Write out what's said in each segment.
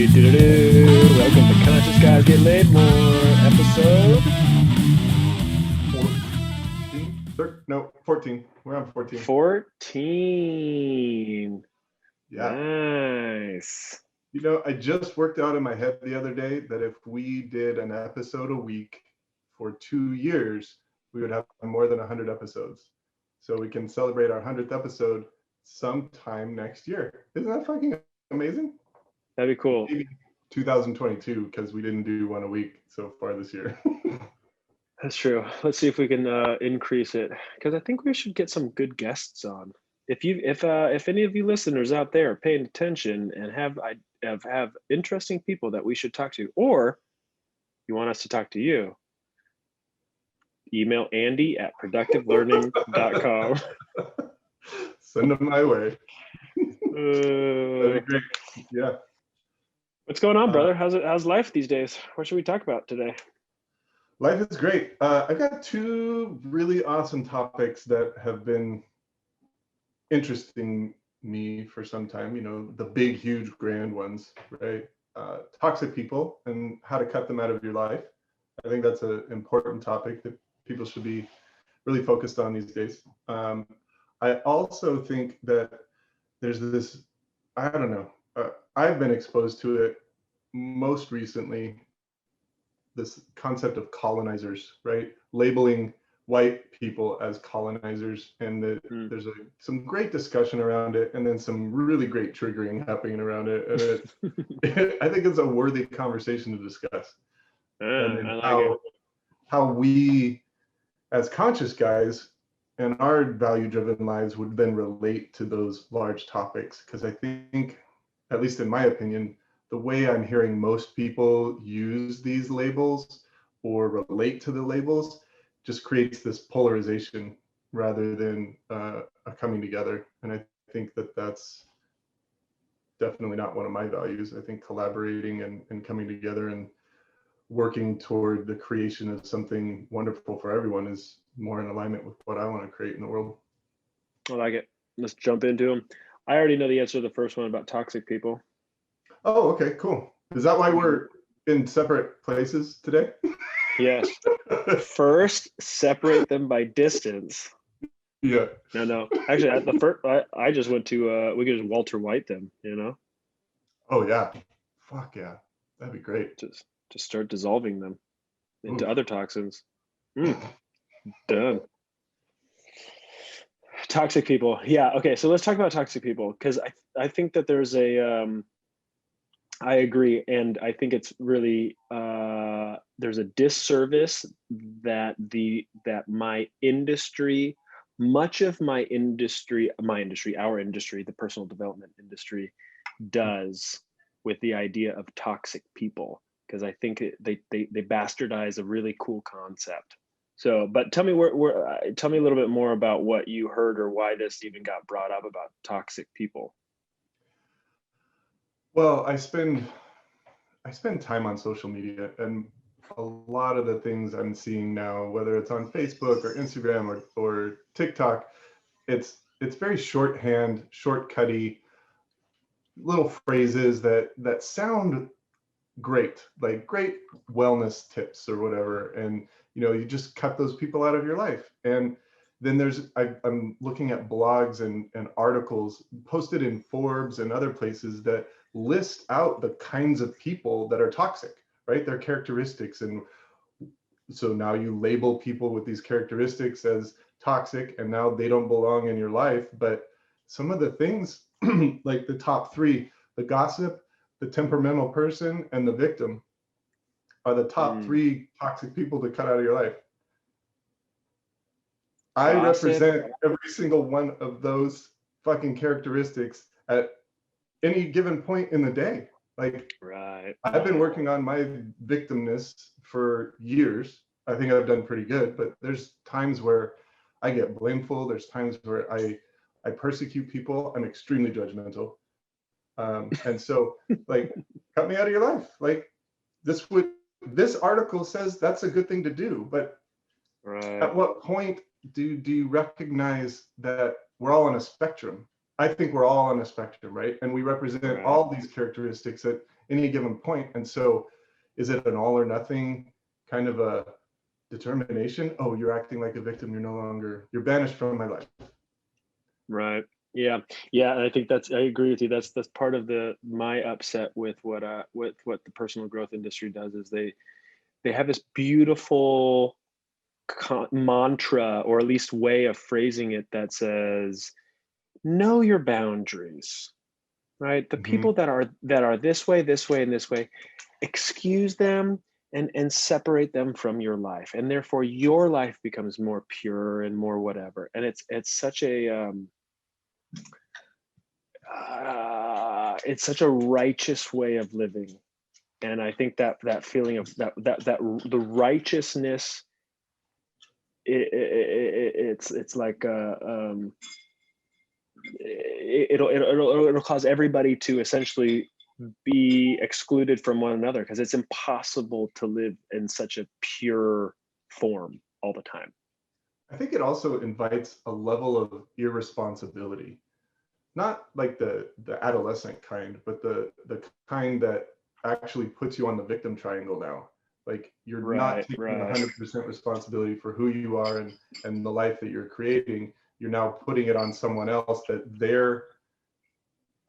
Welcome to Conscious Guys Get Laid More, episode 14. We're on 14. 14. Yeah. Nice. You know, I just worked out in my head the other day that if we did an episode a week for 2 years, we would have more than 100 episodes. So we can celebrate our 100th episode sometime next year. Isn't that fucking amazing? That'd be cool. Maybe 2022, because we didn't do one a week so far this year. That's true. Let's see if we can increase it, because I think we should get some good guests on. If any of you listeners out there are paying attention and have interesting people that we should talk to, or you want us to talk to you, email Andy@productivelearning.com. Send them my way. That'd be great. Yeah. What's going on, brother? How's life these days? What should we talk about today? Life is great. I've got two really awesome topics that have been interesting me for some time. You know, the big, huge, grand ones, right? Toxic people and how to cut them out of your life. I think that's an important topic that people should be really focused on these days. I also think that there's this, I don't know, I've been exposed to it most recently, this concept of colonizers, right? Labeling white people as colonizers, and there's some great discussion around it, and then some really great triggering happening around it. And I think it's a worthy conversation to discuss. And how we, as conscious guys, and our value-driven lives would then relate to those large topics. Because I think, at least in my opinion, the way I'm hearing most people use these labels or relate to the labels just creates this polarization rather than a coming together. And I think that that's definitely not one of my values. I think collaborating and coming together and working toward the creation of something wonderful for everyone is more in alignment with what I want to create in the world. I like it. Let's jump into them. I already know the answer to the first one about toxic people. Oh, okay, cool. Is that why we're in separate places today? Yes. First, separate them by distance. Yeah. No. Actually, I just went to, we could just Walter White them, you know? Oh, yeah. Fuck yeah. That'd be great. Just start dissolving them into other toxins. Done. Toxic people. Yeah. Okay. So let's talk about toxic people, because I think that there's I agree. And I think it's really, there's a disservice that my industry, much of our industry, the personal development industry, does with the idea of toxic people, because I think they bastardize a really cool concept. So, but tell me tell me a little bit more about what you heard or why this even got brought up about toxic people. Well, I spend time on social media, and a lot of the things I'm seeing now, whether it's on Facebook or Instagram or TikTok, it's very shorthand, shortcutty little phrases that sound great, like great wellness tips or whatever, and you just cut those people out of your life. And then I'm looking at blogs and articles posted in Forbes and other places that list out the kinds of people that are toxic, right? Their characteristics. And so now you label people with these characteristics as toxic, and now they don't belong in your life. But some of the things, like the top three, the gossip, the temperamental person, and the victim, are the top three toxic people to cut out of your life. I represent every single one of those fucking characteristics at any given point in the day. Like, right. I've been working on my victimness for years. I think I've done pretty good, but there's times where I get blameful. There's times where I persecute people. I'm extremely judgmental. And so, like, cut me out of your life. Like, this article says that's a good thing to do, but at what point do you recognize that we're all on a spectrum, I think we're all on a spectrum, right? And we represent Right. all these characteristics at any given point. And so is it an all or nothing kind of a determination? Oh, you're acting like a victim. You're no longer, you're banished from my life. Right. Yeah. Yeah. And I think I agree with you. That's part of my upset with what the personal growth industry does is they have this beautiful mantra, or at least way of phrasing it, that says, know your boundaries, right? The Mhm. people that are this way, and this way, excuse them and separate them from your life. And therefore your life becomes more pure and more whatever. And it's such a righteous way of living. And I think that feeling of that the righteousness, it's like it'll cause everybody to essentially be excluded from one another, because it's impossible to live in such a pure form all the time. I think it also invites a level of irresponsibility, not like the adolescent kind, but the kind that actually puts you on the victim triangle now. Like you're not Right, taking right. 100% responsibility for who you are and the life that you're creating. You're now putting it on someone else that they're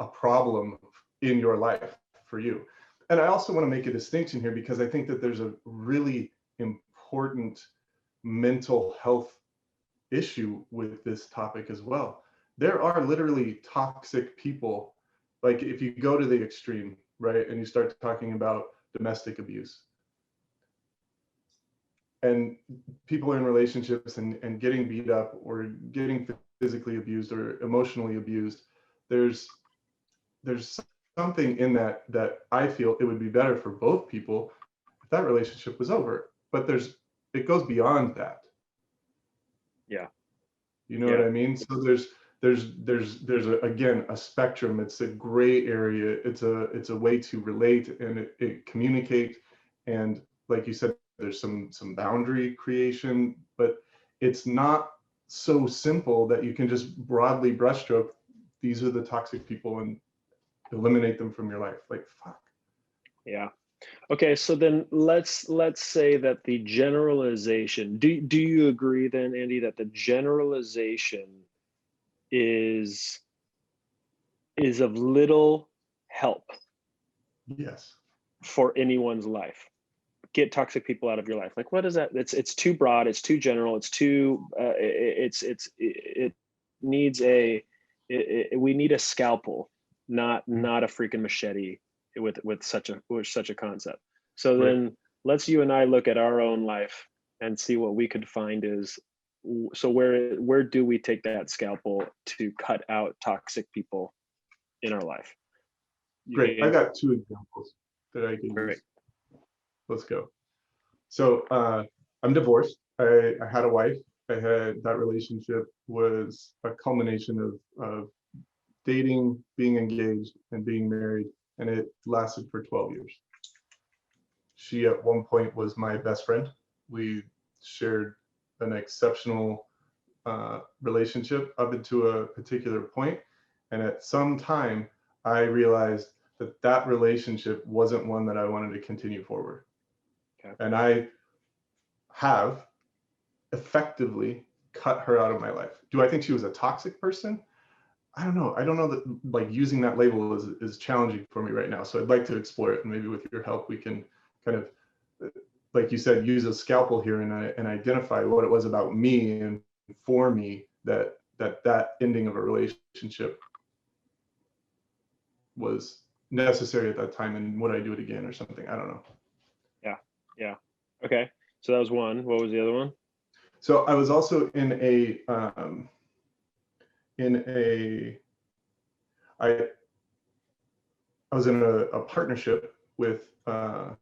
a problem in your life for you. And I also want to make a distinction here because I think that there's a really important mental health issue with this topic as well. There are literally toxic people. Like if you go to the extreme, right, and you start talking about domestic abuse and people are in relationships and getting beat up or getting physically abused or emotionally abused, there's something in that I feel it would be better for both people if that relationship was over. But it goes beyond that. Yeah, You know what yeah. I mean? So there's again a spectrum. It's a gray area. It's a way to relate and it communicate. And like you said, there's some boundary creation, but it's not so simple that you can just broadly brushstroke. These are the toxic people and eliminate them from your life. Like fuck. Yeah. Okay, so then let's say that the generalization, do you agree then, Andy, that the generalization is is of little help Yes. for anyone's life? Get toxic people out of your life. Like, what is that? It's too broad, it's too general, it's too it needs we need a scalpel, not a freaking machete with such a concept. So Right. then let's you and I look at our own life and see what we could find is, so where do we take that scalpel to cut out toxic people in our life? Great. I You, got two examples that I can great. use. Let's go. So I'm divorced. I had a wife. I had that relationship was a culmination of dating, being engaged, and being married, and it lasted for 12 years. She at one point was my best friend. We shared an exceptional relationship up into a particular point, and at some time, I realized that that relationship wasn't one that I wanted to continue forward, Okay. and I have effectively cut her out of my life. Do I think she was a toxic person? I don't know. I don't know that like using that label is challenging for me right now. So I'd like to explore it. And maybe with your help, we can kind of, like you said, use a scalpel here and identify what it was about me and for me that ending of a relationship was necessary at that time. And would I do it again or something? I don't know. Yeah. Yeah. Okay. So that was one. What was the other one? So I was also in a I I was in a partnership with a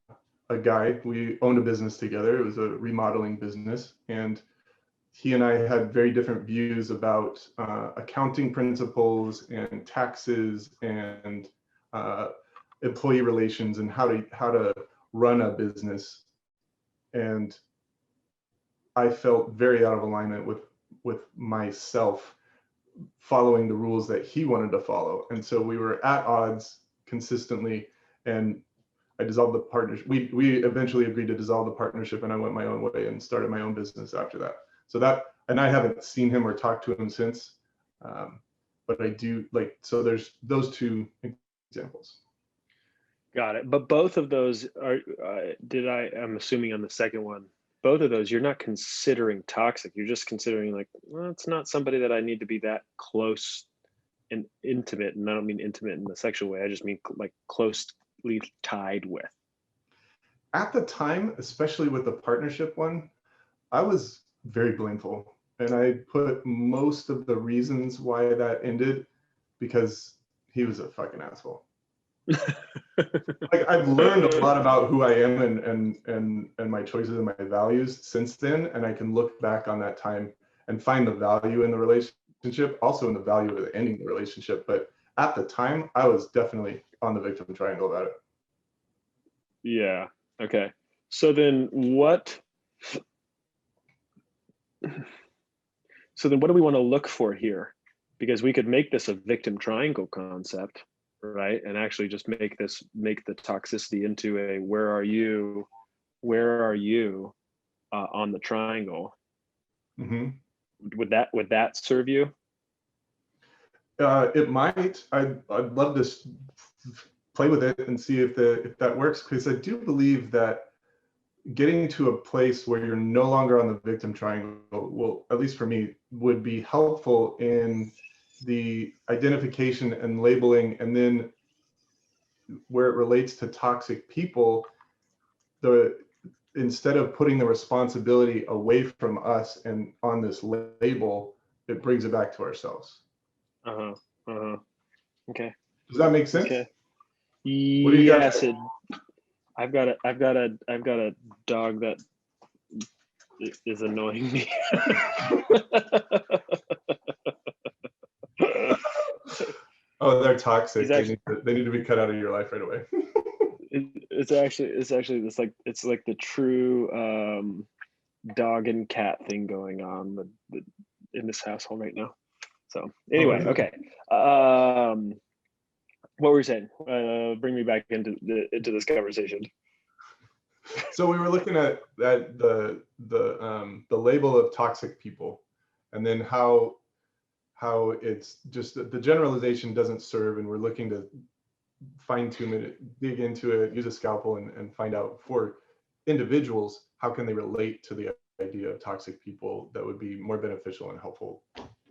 guy. We owned a business together. It was a remodeling business, and he and I had very different views about accounting principles and taxes and uh, employee relations and how to run a business. And I felt very out of alignment with myself following the rules that he wanted to follow. And so we were at odds consistently, and I dissolved the partnership. We eventually agreed to dissolve the partnership, and I went my own way and started my own business after that. So that, and I haven't seen him or talked to him since. But I do like, so there's those two examples. Got it. But both of those are, I'm assuming on the second one, both of those, you're not considering toxic. You're just considering like, well, it's not somebody that I need to be that close and intimate. And I don't mean intimate in the sexual way. I just mean like closely tied with. At the time, especially with the partnership one, I was very blameful. And I put most of the reasons why that ended because he was a fucking asshole. Like, I've learned a lot about who I am and my choices and my values since then, and I can look back on that time and find the value in the relationship, also in the value of ending the relationship. But at the time, I was definitely on the victim triangle about it. Yeah. Okay. So then what? So then what do we want to look for here? Because we could make this a victim triangle concept, right? And actually just make the toxicity into a where are you on the triangle. Mm-hmm. Would that serve you? It might. I'd love to play with it and see if that works, because I do believe that getting to a place where you're no longer on the victim triangle will, at least for me, would be helpful in the identification and labeling. And then where it relates to toxic people, instead of putting the responsibility away from us and on this label, it brings it back to ourselves. Okay. Does that make sense? Okay. What do you Yes, got? I've got a dog that is annoying me. Oh, they're toxic. They need to be cut out of your life right away. It's actually this like, it's like the true dog and cat thing going on in this household right now. So anyway, okay. What were we saying? Bring me back into this conversation. So we were looking at the label of toxic people, and then how it's just the generalization doesn't serve, and we're looking to fine tune it, dig into it, use a scalpel, and find out for individuals how can they relate to the idea of toxic people that would be more beneficial and helpful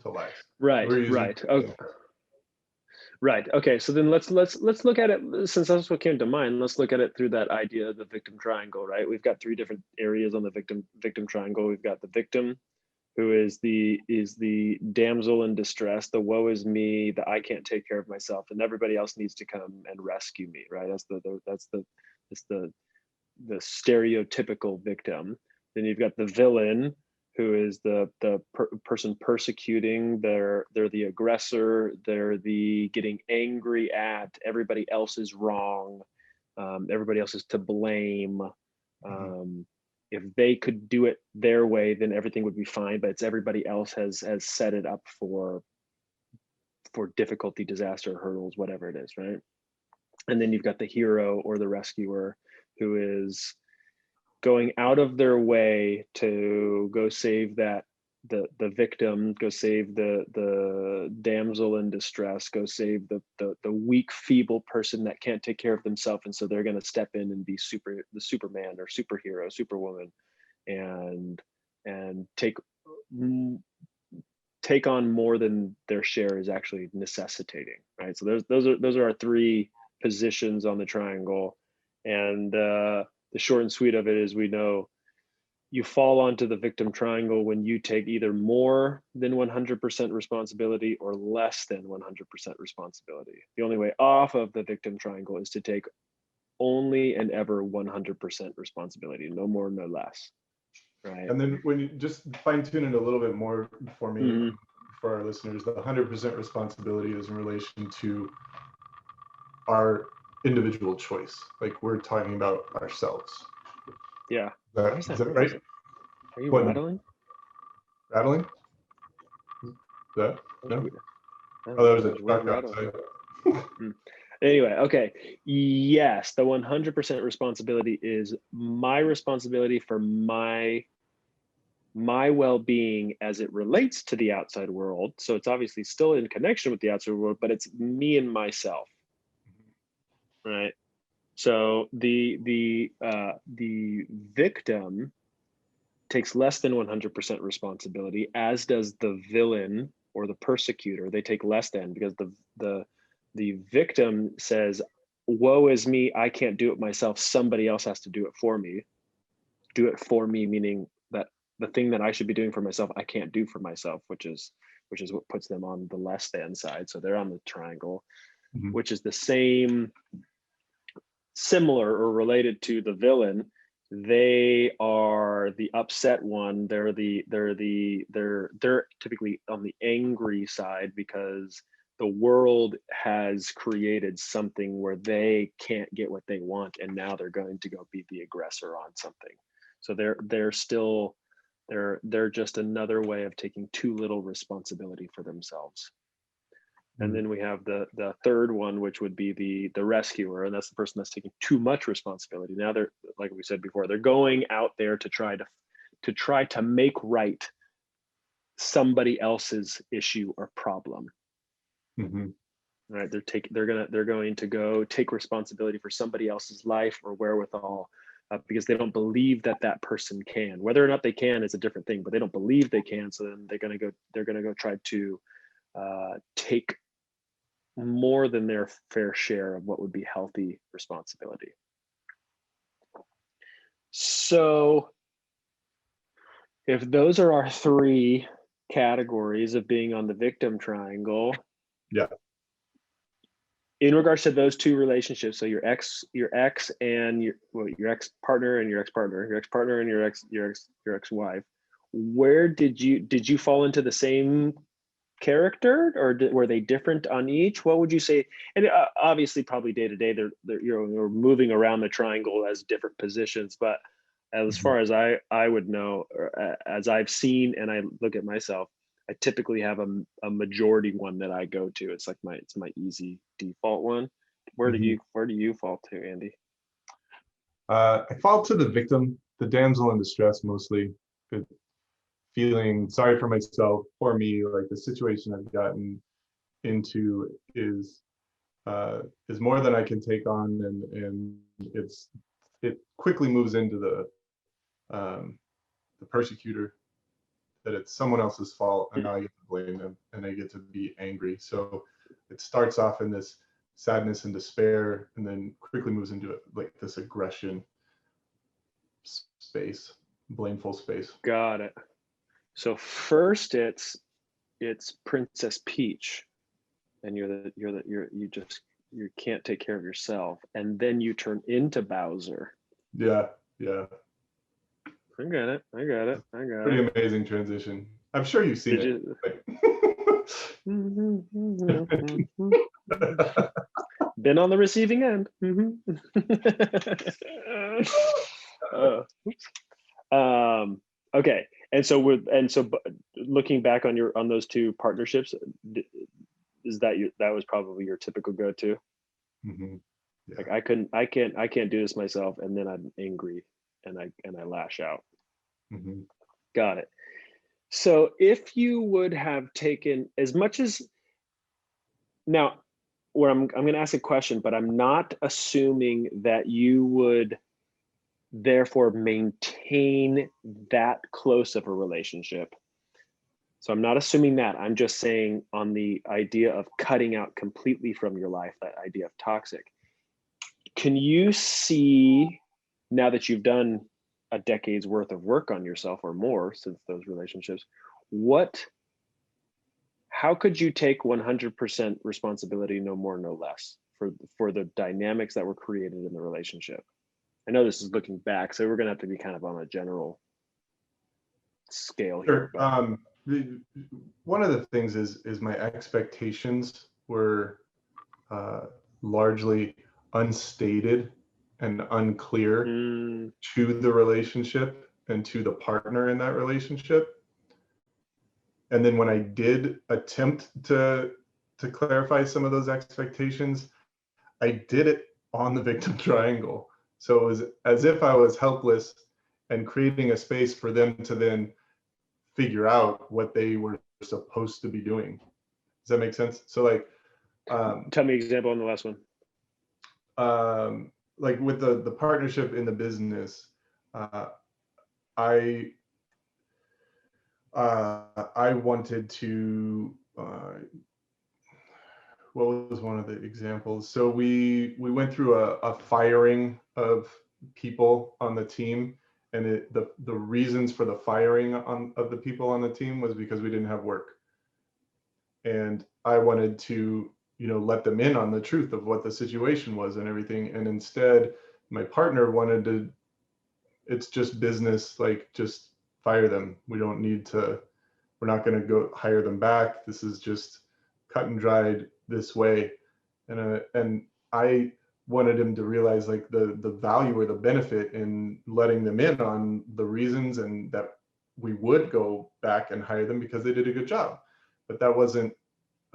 to life. Right. Okay. Right. Okay. So then let's look at it, since that's what came to mind. Let's look at it through that idea of the victim triangle, right? We've got three different areas on the victim triangle. We've got the victim, who is the damsel in distress, the woe is me, the I can't take care of myself, and everybody else needs to come and rescue me, right? That's the stereotypical victim. Then you've got the villain, who is the person persecuting. They're the aggressor. They're the getting angry at everybody else is wrong. Everybody else is to blame. If they could do it their way, then everything would be fine. But it's everybody else has set it up for difficulty, disaster, hurdles, whatever it is, right? And then you've got the hero or the rescuer, who is going out of their way to go save the victim, go save the damsel in distress, go save the weak, feeble person that can't take care of themselves, and so they're going to step in and be the Superman or superhero, Superwoman, and take on more than their share is actually necessitating, right? So those are our three positions on the triangle, and the short and sweet of it is, we know you fall onto the victim triangle when you take either more than 100% responsibility or less than 100% responsibility. The only way off of the victim triangle is to take only and ever 100% responsibility, no more, no less. Right. And then when you just fine tune it a little bit more for me, for our listeners, the 100% responsibility is in relation to our individual choice. Like, we're talking about ourselves. Yeah. Is that right? Are you rattling? Rattling? That That no? was weird. Oh, that was That a was weird truck rattle. outside. Anyway, okay. Yes, the 100% responsibility is my responsibility for my well-being as it relates to the outside world. So it's obviously still in connection with the outside world, but it's me and myself, right? So the victim takes less than 100% responsibility, as does the villain or the persecutor. They take less than, because the victim says, woe is me, I can't do it myself, somebody else has to do it for me. Do it for me, meaning that the thing that I should be doing for myself, I can't do for myself, which is what puts them on the less than side. So they're on the triangle, Mhm. which is the same, similar or related to the villain. They are the upset one. They're typically on the angry side, because the world has created something where they can't get what they want, and now they're going to go be the aggressor on something. So they're still, they're just another way of taking too little responsibility for themselves. And then we have the third one, which would be the rescuer, and that's the person that's taking too much responsibility. Now they're, like we said before, they're going out there to try to make right somebody else's issue or problem. Mhm. Right? They're going to go take responsibility for somebody else's life or wherewithal, because they don't believe that that person can. Whether or not they can is a different thing, but they don't believe they can. So then they're gonna go try to take more than their fair share of what would be healthy responsibility. So if those are our three categories of being on the victim triangle, Yeah. in regards to those two relationships, so your ex and your ex partner and your ex partner, your ex partner and your ex wife, where did you fall into the same character, or were they different on each? What would you say? And obviously probably day to day they're you're moving around the triangle as different positions, but as Mhm. far as I would know, or as I've seen and I look at myself, I typically have a majority one that I go to. It's my easy default one. Mhm. Where do you fall to, Andy? I fall to the victim, the damsel in distress mostly, but feeling sorry for myself, for me, like the situation I've gotten into is more than I can take on, and it quickly moves into the persecutor, that it's someone else's fault and now I get to blame them and I get to be angry. So it starts off in this sadness and despair, and then quickly moves into like this aggression space, blameful space. Got it. So first it's Princess Peach, and you can't take care of yourself, and then you turn into Bowser. Yeah, yeah. I got it. I got it. I got Pretty it. amazing transition. I'm sure you've seen Did it. you? Like, Been on the receiving end. Oops. Okay, and so looking back on those two partnerships, is that was probably your typical go-to? mhm, Like yeah. I can't do this myself, and then I'm angry and I lash out. Mhm, Got it. So if you would have taken as much as, now, where I'm going to ask a question, but I'm not assuming that you would therefore maintain that close of a relationship. So I'm not assuming that. I'm just saying, on the idea of cutting out completely from your life, that idea of toxic. Can you see, now that you've done a decade's worth of work on yourself or more since those relationships, what how could you take 100% responsibility, no more no less, for the dynamics that were created in the relationship? I know this is looking back, so we're going to have to be kind of on a general scale here, sure. but One of the things is my expectations were uh, largely unstated and unclear mm, to the relationship and to the partner in that relationship. And then when I did attempt to clarify some of those expectations, I did it on the victim triangle. So it was as if I was helpless and creating a space for them to then figure out what they were supposed to be doing. Does that make sense? So like, tell me an example on the last one. Like with the partnership in the business, I wanted to, what was one of the examples? So we went through a firing of people on the team, and the reasons for the firing of the people on the team was because we didn't have work. And I wanted to, let them in on the truth of what the situation was and everything. And instead, my partner wanted to, it's just business, like just fire them. We don't need to, we're not going to go hire them back. This is just cut and dried this way. And I wanted him to realize like the value or the benefit in letting them in on the reasons, and that we would go back and hire them because they did a good job. But that wasn't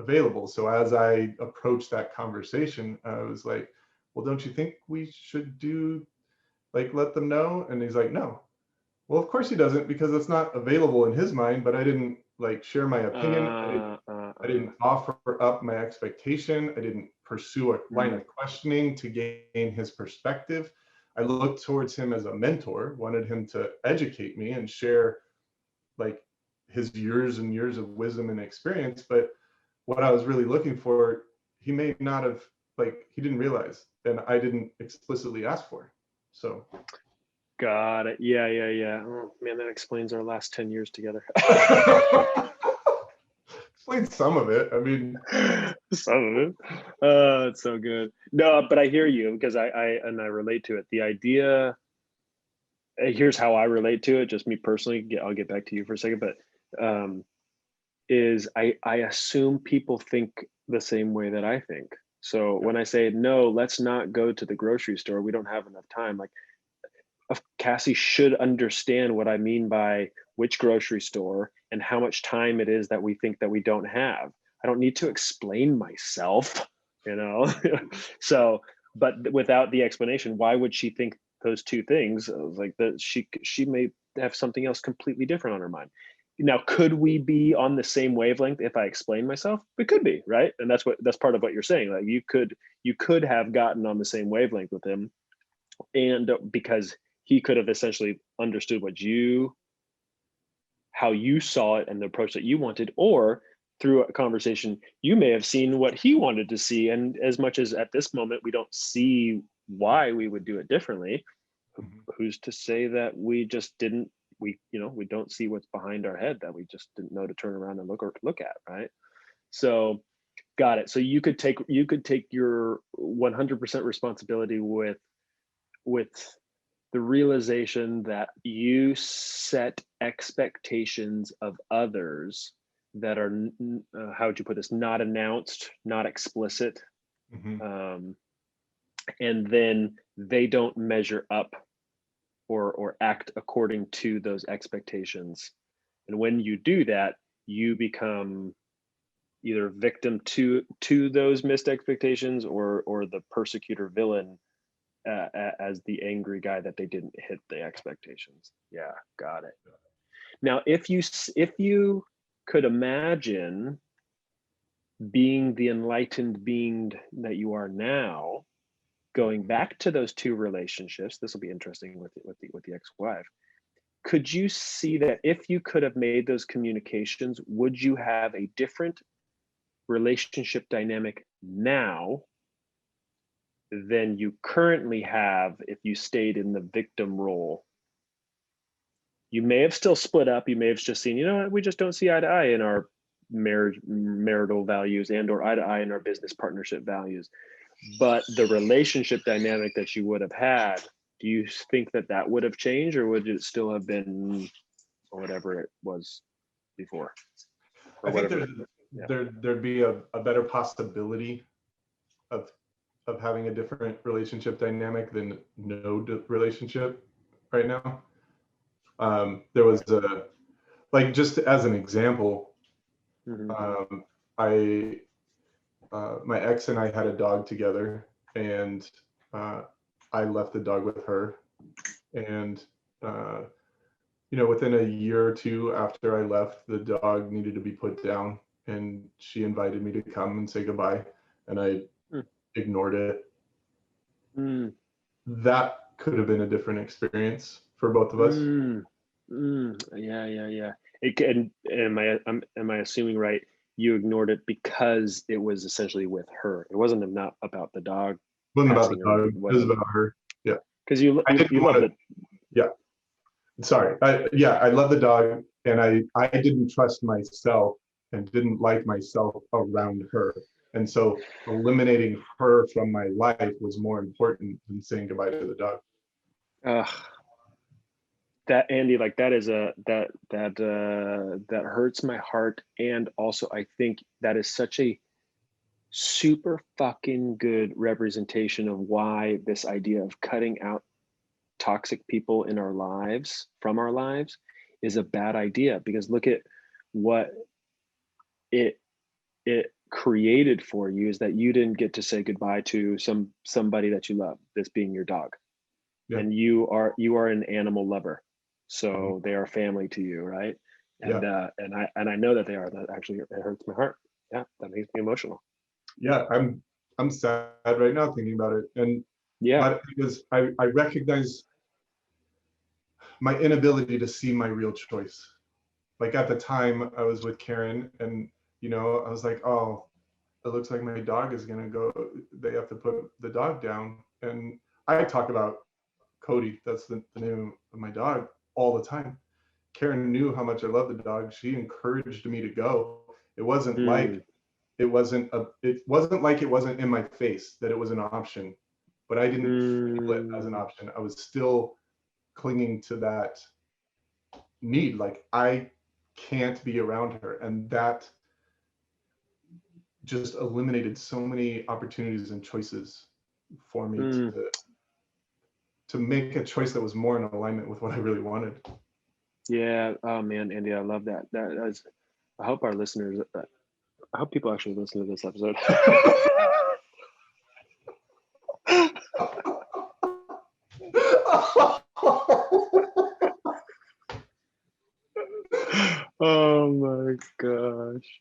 available. So as I approached that conversation, I was like, well, don't you think we should do like let them know? And he's like, no. Well, of course he doesn't, because it's not available in his mind. But I didn't like share my opinion. I didn't offer up my expectation. I didn't pursue a line of questioning to gain his perspective. I looked towards him as a mentor, wanted him to educate me and share like his years and years of wisdom and experience. But what I was really looking for, he may not have, like, he didn't realize, and I didn't explicitly ask for. So. Got it. Yeah. Oh man, that explains our last 10 years together. Explains some of it. I mean, some of it. It's so good. No, but I hear you, because I relate to it. The idea, here's how I relate to it, just me personally. I'll get back to you for a second, but is I assume people think the same way that I think. So when I say, no, let's not go to the grocery store, we don't have enough time, like Cassie should understand what I mean by which grocery store and how much time it is that we think that we don't have. I don't need to explain myself, So, but without the explanation, why would she think those two things? Like that she may have something else completely different on her mind. Now, could we be on the same wavelength if I explain myself? We could be, right? And that's part of what you're saying. Like you could have gotten on the same wavelength with him, and because he could have essentially understood how you saw it and the approach that you wanted, or through a conversation, you may have seen what he wanted to see. And as much as at this moment, we don't see why we would do it differently, who's to say that we just didn't, we don't see what's behind our head that we just didn't know to turn around and look at, right? So got it. So you could take your 100% responsibility with the realization that you set expectations of others that are, how would you put this, not announced, not explicit, and then they don't measure up or act according to those expectations. And when you do that, you become either victim to those missed expectations, or the persecutor villain, as the angry guy that they didn't hit the expectations. Yeah, got it. Now, if you could imagine being the enlightened being that you are now, going back to those two relationships, this will be interesting with the ex-wife. Could you see that if you could have made those communications, would you have a different relationship dynamic now than you currently have if you stayed in the victim role? You may have still split up. You may have just seen, we just don't see eye to eye in our marital values and or eye to eye in our business partnership values. But the relationship dynamic that you would have had, do you think that would have changed, or would it still have been whatever it was before? I think there'd be a better possibility of having a different relationship dynamic than no relationship right now. There was just as an example, Mhm. Um, I my ex and I had a dog together, and I left the dog with her. And uh, within a year or two after I left, the dog needed to be put down, and she invited me to come and say goodbye, and I Mm. ignored it. Mm. That could have been a different experience for both of us. Mm. Mm. Yeah, yeah, yeah. It can, am I assuming right? You ignored it because it was essentially with her. It wasn't not about the dog It wasn't about the passing or dog, it was whatever. about her. Yeah. Because I didn't you want love to, the. yeah, sorry. I love the dog, and I didn't trust myself and didn't like myself around her. And so eliminating her from my life was more important than saying goodbye to the dog. That Andy, like that is a that hurts my heart, and also I think that is such a super fucking good representation of why this idea of cutting out toxic people in our lives from our lives is a bad idea, because look at what it it created for you, is that you didn't get to say goodbye to somebody that you love, this being your dog. Yeah. And you are an animal lover, Mhm. so they are family to you, right? Yeah. And I know that they are. That actually, it hurts my heart. Yeah, that makes me emotional. Yeah. I'm sad right now thinking about it. And Yeah. but because I recognize my inability to see my real choice. Like at the time I was with Karen, and I was like, oh, it looks like my dog is gonna go. They have to put the dog down. And I talk about Cody, that's the name of my dog, all the time. Karen knew how much I love the dog. She encouraged me to go. It wasn't Mm, like it wasn't in my face that it was an option, but I didn't feel it as an mm, option. I was still clinging to that need. Like I can't be around her, and that just eliminated so many opportunities and choices for me mm. to make a choice that was more in alignment with what I really wanted. Yeah. Oh man, Andy, I love that. That's. I hope our listeners. I hope people actually listen to this episode. Oh my gosh.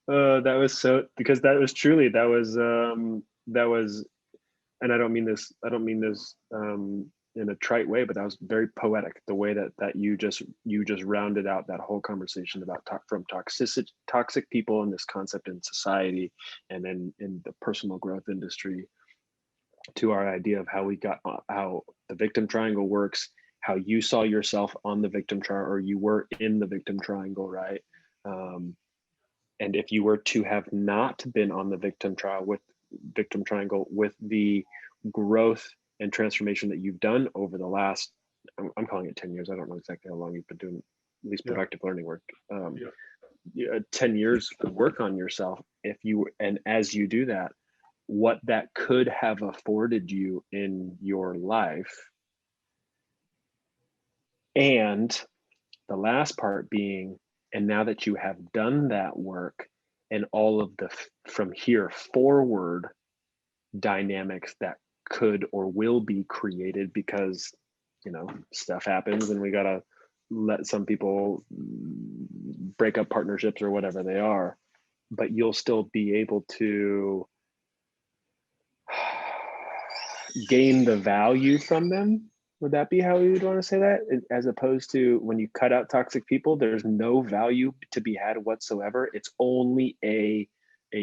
That was so, because that was truly, that was, and I don't mean this in a trite way, but that was very poetic, the way that you just rounded out that whole conversation about from toxic people and this concept in society, and then in the personal growth industry, to our idea of how we got, how the victim triangle works, how you saw yourself on the victim triangle, or you were in the victim triangle, right? um, and if you were to have not been on the victim triangle with the growth and transformation that you've done over the last, I'm calling it 10 years, I don't know exactly how long you've been doing least Yeah. productive learning work, Yeah. 10 years of work on yourself, if you, and as you do that, what that could have afforded you in your life. And the last part being, and now that you have done that work, and all of the from here forward dynamics that could or will be created, because stuff happens and we gotta let some people break up partnerships or whatever they are, but you'll still be able to gain the value from them. Would that be how you would want to say that? As opposed to, when you cut out toxic people, there's no value to be had whatsoever. It's only a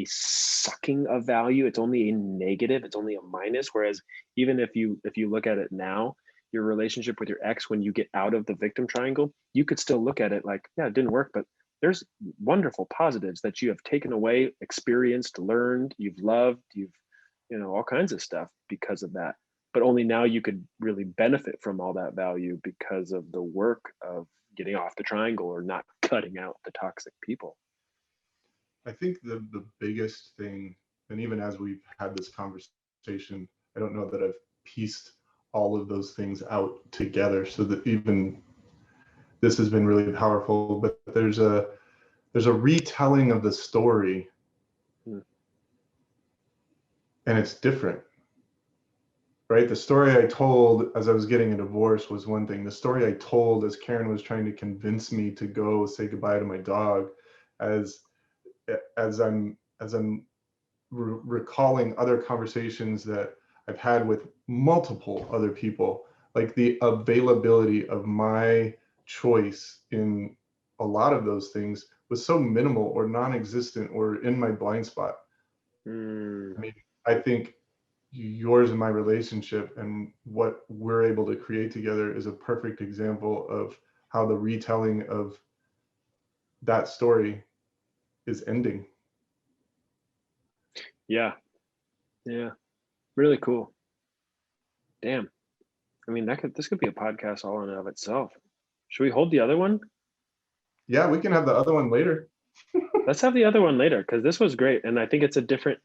sucking of value. It's only a negative. It's only a minus. Whereas even if you look at it now, your relationship with your ex, when you get out of the victim triangle, you could still look at it like, yeah, it didn't work, but there's wonderful positives that you have taken away, experienced, learned, you've loved, you've all kinds of stuff because of that. But only now you could really benefit from all that value because of the work of getting off the triangle, or not cutting out the toxic people. I think the biggest thing, and even as we've had this conversation, I don't know that I've pieced all of those things out together so that even this has been really powerful. But there's there's a retelling of the story, Mm. and it's different, right? The story I told as I was getting a divorce was one thing. The story I told as Karen was trying to convince me to go say goodbye to my dog, as I'm recalling other conversations that I've had with multiple other people, like the availability of my choice in a lot of those things was so minimal or non-existent or in my blind spot. Mm. I mean, I think yours and my relationship and what we're able to create together is a perfect example of how the retelling of that story is ending. Yeah. Yeah. Really cool. Damn. I mean, this could be a podcast all in and of itself. Should we hold the other one? Yeah, we can have the other one later. Let's have the other one later, because this was great, and I think it's a different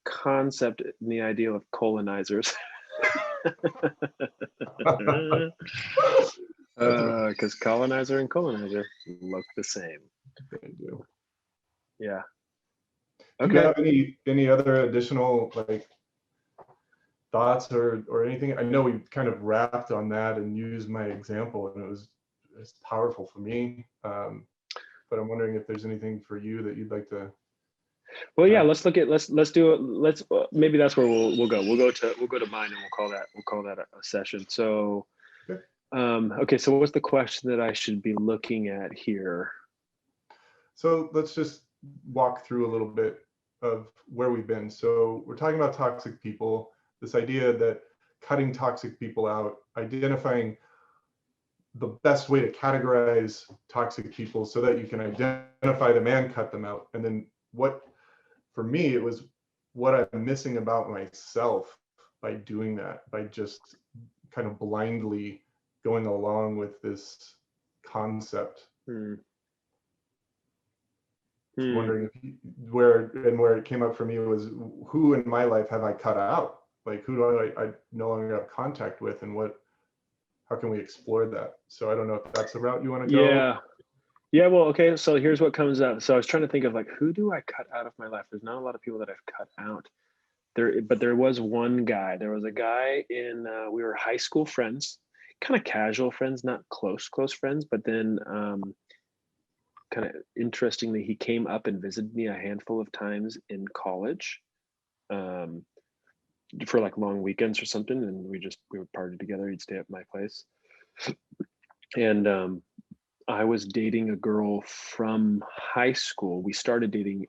concept in the idea of colonizers. Because colonizer and colonizer look the same. They do. Yeah. Do you have any other additional like thoughts or anything? I know we kind of wrapped on that and used my example, and it's powerful for me. But I'm wondering if there's anything for you that you'd like to. Well, yeah. Let's do it. Let's maybe that's where we'll go. We'll go to mine, and we'll call that a session. So, Okay. Okay. So, what's the question that I should be looking at here? So let's just walk through a little bit of where we've been. So we're talking about toxic people, this idea that cutting toxic people out, identifying the best way to categorize toxic people so that you can identify them and cut them out. And then for me, it was what I'm missing about myself by doing that, by just kind of blindly going along with this concept. Wondering where it came up for me was who in my life have I cut out? Like who do I no longer have contact with, and how can we explore that? So I don't know if that's the route you want to go. Yeah, well, okay, so here's what comes up. So I was trying to think of like, who do I cut out of my life? There's not a lot of people that I've cut out there, but there was one guy. There was a guy we were high school friends, kind of casual friends, not close friends, but then kind of interestingly, he came up and visited me a handful of times in college for like long weekends or something. And we would party together. He'd stay at my place. And I was dating a girl from high school. We started dating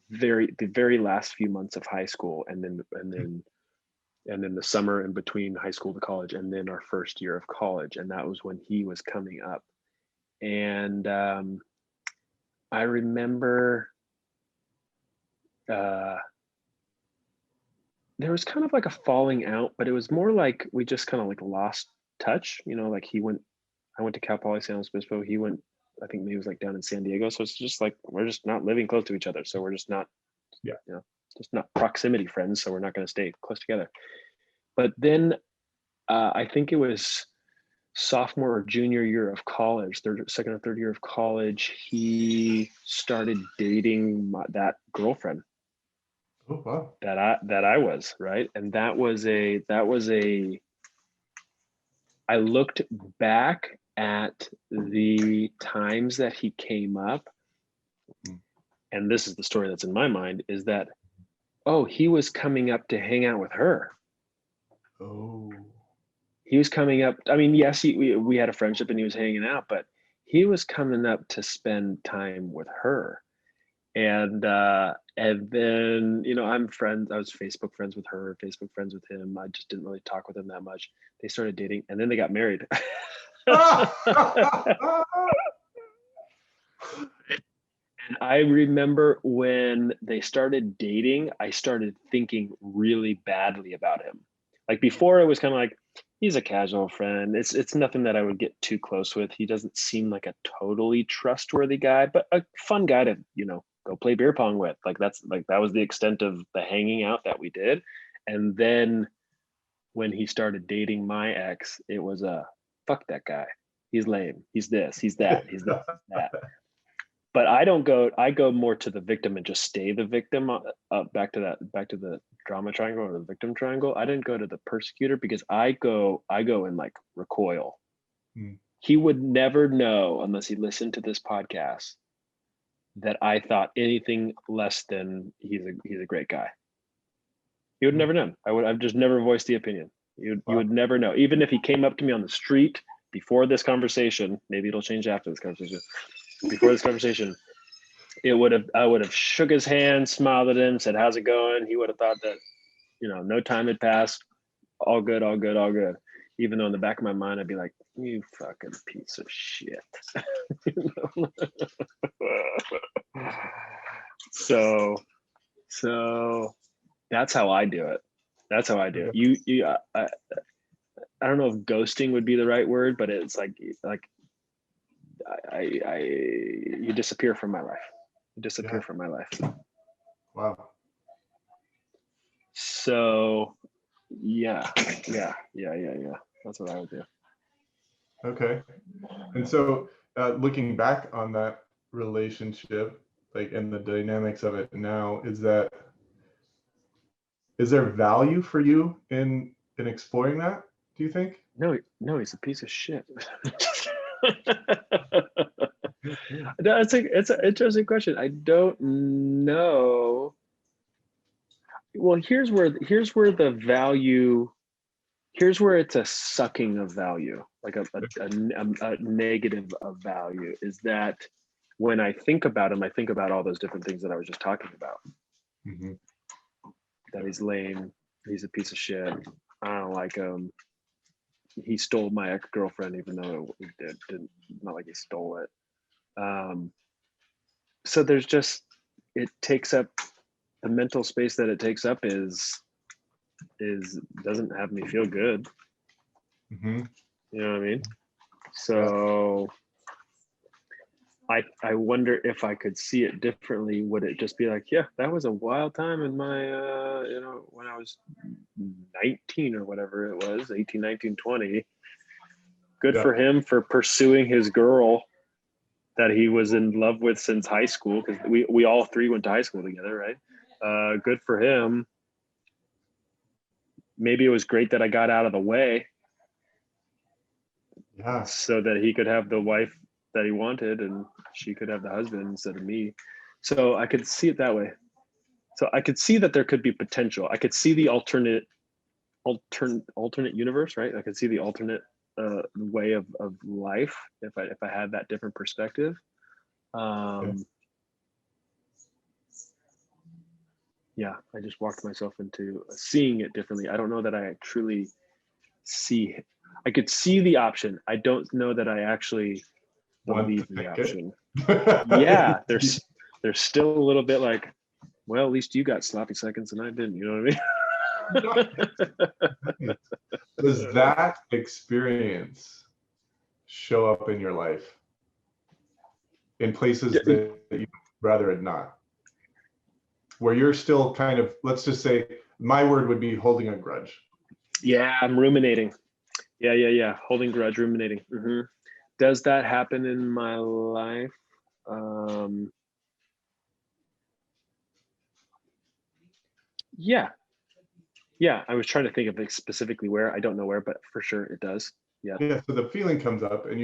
the very last few months of high school, and then the summer in between high school to college, and then our first year of college. And that was when he was coming up. And I remember there was kind of like a falling out, but it was more like we just kind of like lost touch, like I went to Cal Poly San Luis Obispo. He went, I think maybe it was like down in San Diego. So it's just like, we're just not living close to each other. So we're just not, just not proximity friends. So we're not going to stay close together. But then I think it was sophomore or junior year of college, second or third year of college, he started dating that girlfriend. Oh, wow. that I was, right. And that was I looked back at the times that he came up, and this is the story that's in my mind, is that, oh, he was coming up to hang out with her. Oh. He was coming up. I mean, yes, we had a friendship and he was hanging out, but he was coming up to spend time with her. And then, I was Facebook friends with her, Facebook friends with him. I just didn't really talk with him that much. They started dating, and then they got married. And I remember when they started dating, I started thinking really badly about him. Like before, it was kind of like, he's a casual friend. It's nothing that I would get too close with. He doesn't seem like a totally trustworthy guy, but a fun guy to, go play beer pong with. Like that was the extent of the hanging out that we did. And then when he started dating my ex, it was fuck that guy. He's lame. He's this, he's that, he's this, he's that. but I go more to the victim and just stay the victim. Back to the drama triangle or the victim triangle. I didn't go to the persecutor because I go in like recoil. Mm. He would never know unless he listened to this podcast that I thought anything less than he's a great guy. He would never know. I've just never voiced the opinion. You would never know. Even if he came up to me on the street before this conversation, maybe it'll change after this conversation. Before this conversation, I would have shook his hand, smiled at him, said, "How's it going?" He would have thought that, no time had passed. All good, all good, all good. Even though in the back of my mind, I'd be like, "You fucking piece of shit." So that's how I do it. That's how I do it. I don't know if ghosting would be the right word, but it's like you disappear from my life. You disappear from my life. Wow. So yeah. That's what I would do. Okay. And so looking back on that relationship, like, and the dynamics of it now, is there value for you in exploring that, do you think? No, he's a piece of shit. No, it's an interesting question. I don't know. Well, here's where the value, here's where it's a sucking of value, like a negative of value, is that when I think about him, I think about all those different things that I was just talking about. Mm-hmm. That he's lame, he's a piece of shit, I don't like him, he stole my ex-girlfriend, even though he didn't, not like he stole it. So there's just, it takes up the mental space that it takes up is doesn't have me feel good. Mm-hmm. You know what I mean? So I wonder if I could see it differently. Would it just be like, yeah, that was a wild time in my, when I was 19 or whatever it was, 18, 19, 20. Good for him for pursuing his girl that he was in love with since high school, because we all three went to high school together, right? Good for him. Maybe it was great that I got out of the way, so that he could have the wife that he wanted and she could have the husband instead of me. So I could see it that way. So I could see that there could be potential. I could see the alternate universe, right? I could see the alternate way of life if I had that different perspective. Yeah, I just walked myself into seeing it differently. I don't know that I truly see. I could see the option. I don't know that I actually believe the option. Yeah, there's still a little bit like, well, at least you got sloppy seconds and I didn't. You know what I mean? Does that experience show up in your life in places that you'd rather it not? Where you're still kind of, let's just say, my word would be holding a grudge. Yeah, I'm ruminating. Yeah. Holding grudge, ruminating. Mm-hmm. Does that happen in my life? Yeah. I was trying to think of it specifically where. I don't know where, but for sure it does. Yeah. So the feeling comes up, and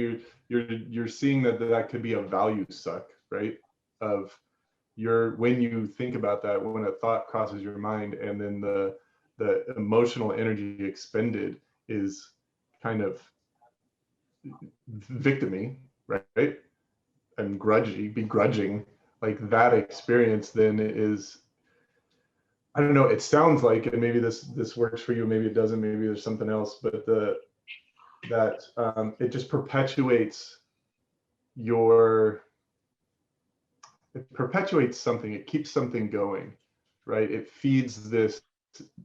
you're seeing that could be a value suck, right? Of when you think about that, when a thought crosses your mind, and then the emotional energy expended is kind of victimy, right? And begrudging, like that experience then is, I don't know, it sounds like, and maybe this works for you, maybe it doesn't, maybe there's something else, but it just perpetuates something, it keeps something going, right? It feeds this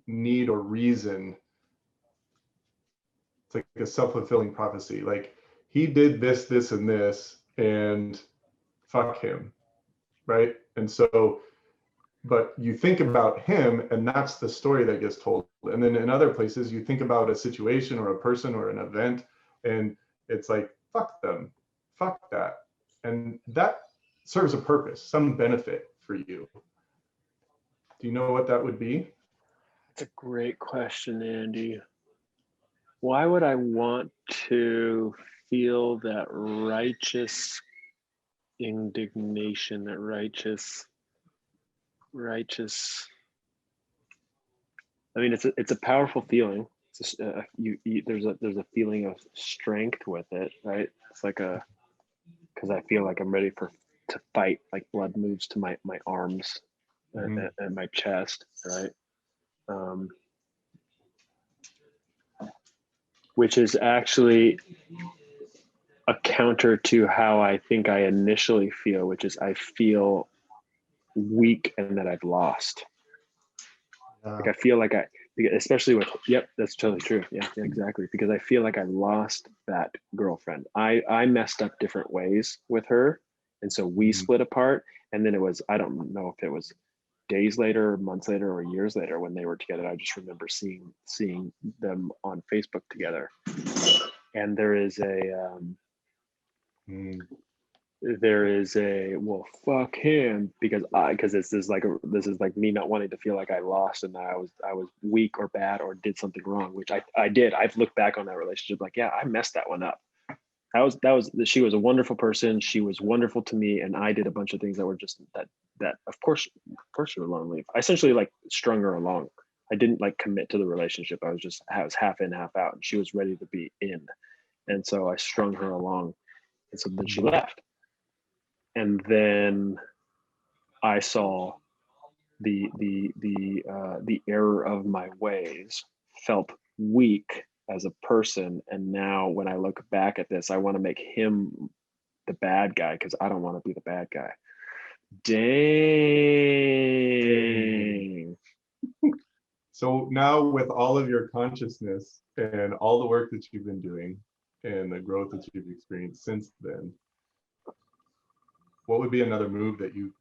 need or reason. It's like a self-fulfilling prophecy. Like, he did this, and this, and fuck him, right? And so, but you think about him, and that's the story that gets told. And then in other places, you think about a situation or a person or an event, and it's like, fuck them, fuck that. And that serves a purpose, some benefit for you. Do you know what that would be? That's a great question, Andy. Why would I want to feel that righteous indignation, that righteous, I mean, it's a powerful feeling. It's just, there's a feeling of strength with it, right? It's like because I feel like I'm ready to fight. Like blood moves to my arms and my chest, right? Which is actually a counter to how I think I initially feel, which is I feel weak and that I've lost. Like I feel like especially with, yep, that's totally true. Yeah, exactly. Because I feel like I lost that girlfriend. I messed up different ways with her. And so we split apart. And then it was, I don't know if it was days later, months later, or years later when they were together. I just remember seeing them on Facebook together. And there is a well, fuck him, because this is like me not wanting to feel like I lost and that I was weak or bad or did something wrong, which I did. I've looked back on that relationship like, yeah, I messed that one up. She was a wonderful person. She was wonderful to me, and I did a bunch of things that were just that of course she was lonely. I essentially like strung her along. I didn't like commit to the relationship. I was half in, half out, and she was ready to be in, and so I strung her along, and so then she left. And then I saw the error of my ways, felt weak as a person, and now when I look back at this, I want to make him the bad guy because I don't want to be the bad guy. Dang. So now with all of your consciousness and all the work that you've been doing and the growth that you've experienced since then, what would be another move that you,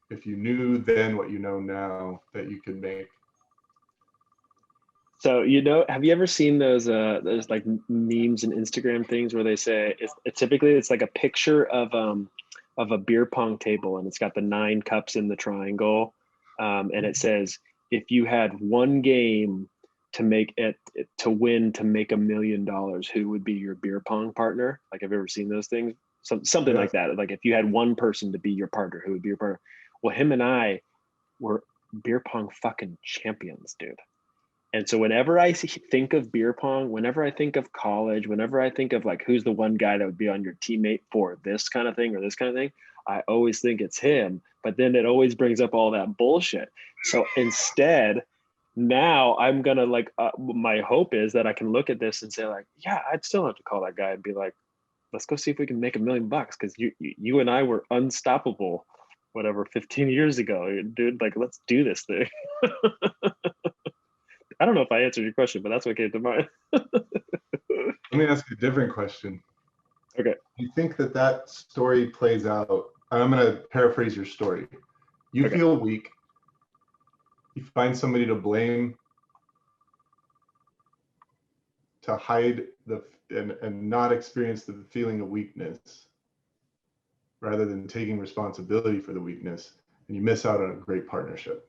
if you knew then what you know now, that you could make? So, have you ever seen those like memes and Instagram things where they say typically it's like a picture of a beer pong table, and it's got the 9 cups in the triangle, and it says, if you had one game to make it to win to make $1 million, who would be your beer pong partner? Like, have you ever seen those things? Something like that. Like, if you had one person to be your partner, who would be your partner? Well, him and I were beer pong fucking champions, dude. And so whenever I think of beer pong, whenever I think of college, whenever I think of like who's the one guy that would be on your teammate for this kind of thing or this kind of thing, I always think it's him. But then it always brings up all that bullshit. So instead, now I'm gonna my hope is that I can look at this and say like, yeah, I'd still have to call that guy and be like, let's go see if we can make $1 million, because you and I were unstoppable, whatever, 15 years ago, dude. Like, let's do this thing. I don't know if I answered your question, but that's what came to mind. Let me ask you a different question. Okay. You think that story plays out? I'm going to paraphrase your story. You feel weak. You find somebody to blame, to hide and not experience the feeling of weakness, rather than taking responsibility for the weakness, and you miss out on a great partnership.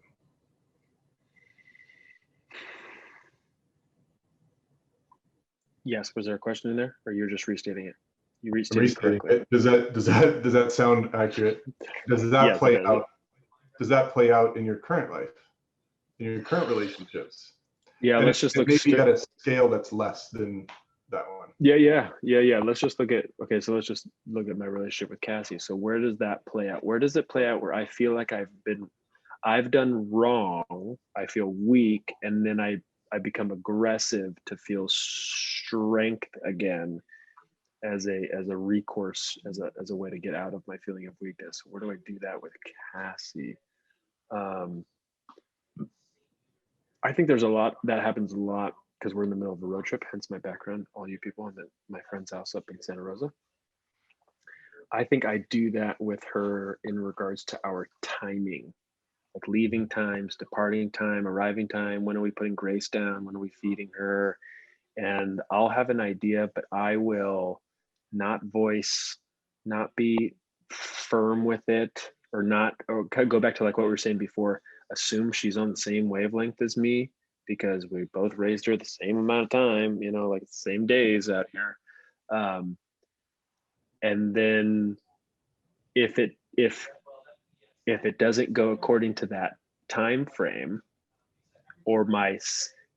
Yes. Was there a question in there, or you're just restating it? You restated correctly. It. Does that sound accurate? Does that yes, play out? Does that play out in your current life, in your current relationships? Yeah. And let's just look maybe at a scale that's less than that one. Yeah. Let's just look at, okay, so let's just look at my relationship with Cassie. So where does that play out? Where does it play out where I feel like I've done wrong, I feel weak, and then I become aggressive to feel strength again as a recourse, as a way to get out of my feeling of weakness? Where do I do that with Cassie? I think there's a lot that happens a lot because we're in the middle of a road trip, hence my background, all you people, and my friend's house up in Santa Rosa. I think I do that with her in regards to our timing, like leaving times, departing time, arriving time. When are we putting Grace down? When are we feeding her? And I'll have an idea, but I will not be firm with it, or not, or go back to like what we were saying before, assume she's on the same wavelength as me because we both raised her the same amount of time, you know, like the same days out here. And then if it doesn't go according to that time frame, or my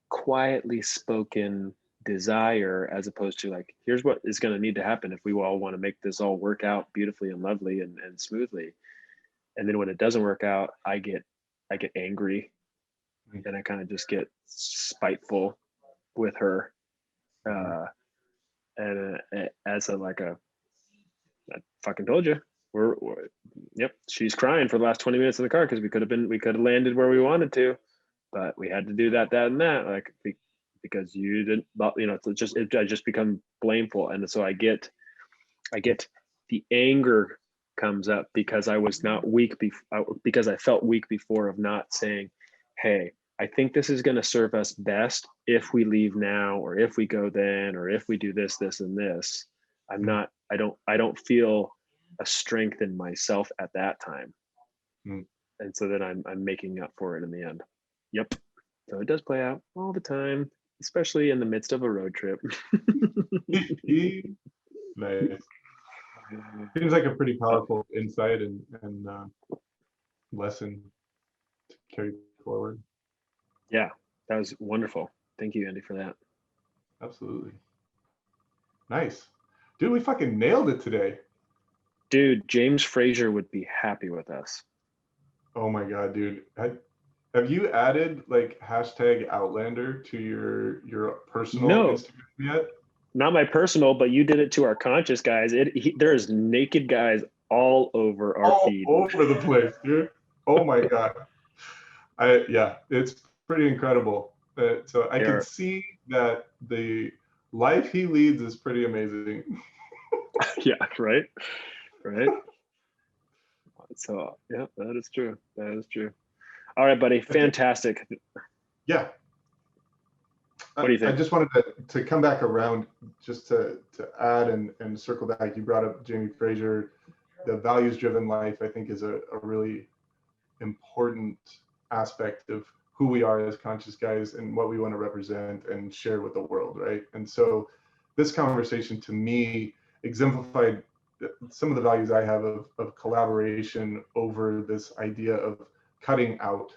quietly spoken desire, as opposed to like, here's what is going to need to happen if we all want to make this all work out beautifully and lovely and smoothly. And then when it doesn't work out, I get angry, and I kind of just get spiteful with her. And as a like a, I fucking told you, we're yep, she's crying for the last 20 minutes in the car because we could have landed where we wanted to, but we had to do that and that, like, because you didn't, you know, I just become blameful. And so I get the anger comes up because I was not weak because I felt weak before, of not saying, hey, I think this is going to serve us best if we leave now, or if we go then, or if we do this, this, and this. I don't feel a strength in myself at that time. And so then I'm making up for it in the end. Yep. So it does play out all the time, especially in the midst of a road trip. Nice. Seems like a pretty powerful insight and lesson to carry forward. Yeah, that was wonderful. Thank you, Andy, for that. Absolutely. Nice. Dude, we fucking nailed it today. Dude, James Frazier would be happy with us. Oh my God, dude. Have you added like hashtag Outlander to your personal Instagram yet? Not my personal, but you did it to our conscious guys. There's naked guys all over our feed. All over the place, dude. Oh my God. Yeah, it's pretty incredible. So I can see that the life he leads is pretty amazing. Yeah, right. So yeah, that is true. All right, buddy. Fantastic. Yeah. What do you think? I just wanted to come back around just to add and circle back. You brought up Jamie Fraser. The values-driven life, I think, is a really important aspect of who we are as conscious guys and what we want to represent and share with the world, right? And so this conversation to me exemplified some of the values I have of collaboration over this idea of cutting out,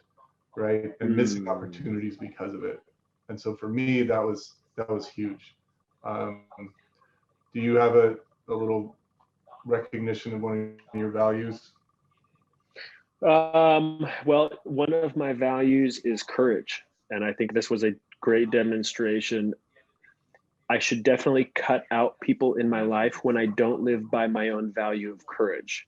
right, and missing opportunities because of it. And so for me, that was huge. Do you have a little recognition of one of your values? Well, one of my values is courage, and I think this was a great demonstration. I should definitely cut out people in my life when I don't live by my own value of courage,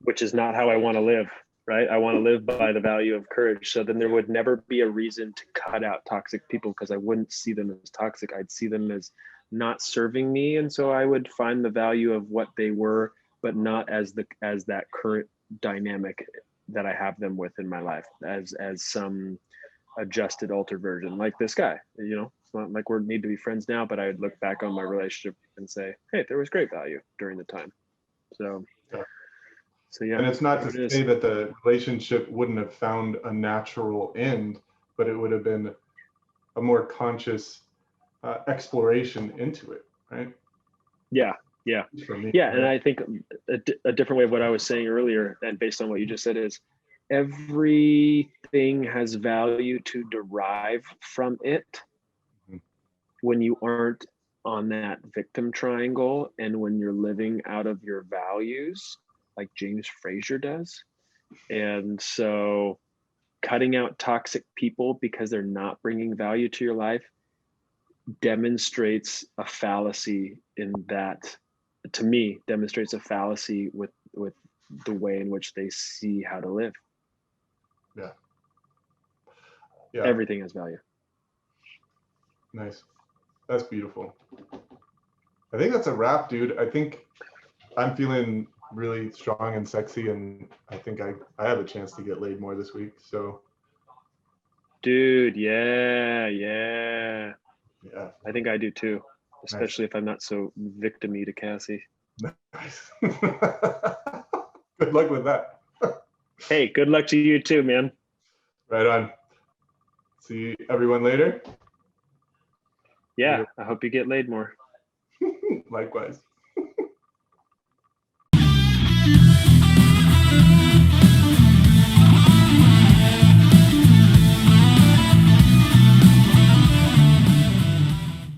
which is not how I want to live, right? I want to live by the value of courage. So then there would never be a reason to cut out toxic people, because I wouldn't see them as toxic. I'd see them as not serving me. And so I would find the value of what they were, but not as that current dynamic that I have them with in my life as some adjusted, altered version, like this guy. You know, it's not like we need to be friends now, but I would look back on my relationship and say, hey, there was great value during the time. So yeah. And it's not to say that the relationship wouldn't have found a natural end, but it would have been a more conscious exploration into it, right? Yeah. For me, yeah. Right? And I think a different way of what I was saying earlier, and based on what you just said, is everything has value to derive from it when you aren't on that victim triangle, and when you're living out of your values like James Frazier does. And so cutting out toxic people because they're not bringing value to your life demonstrates a fallacy in that, to me, demonstrates a fallacy with the way in which they see how to live. Yeah. Everything has value. Nice. That's beautiful. I think that's a wrap, dude. I think I'm feeling really strong and sexy, and I think I have a chance to get laid more this week. So, dude, yeah. I think I do too, especially if I'm not so victim-y to Cassie. Nice. Good luck with that. Hey, good luck to you too, man. Right on. See everyone later. Yeah, I hope you get laid more. Likewise.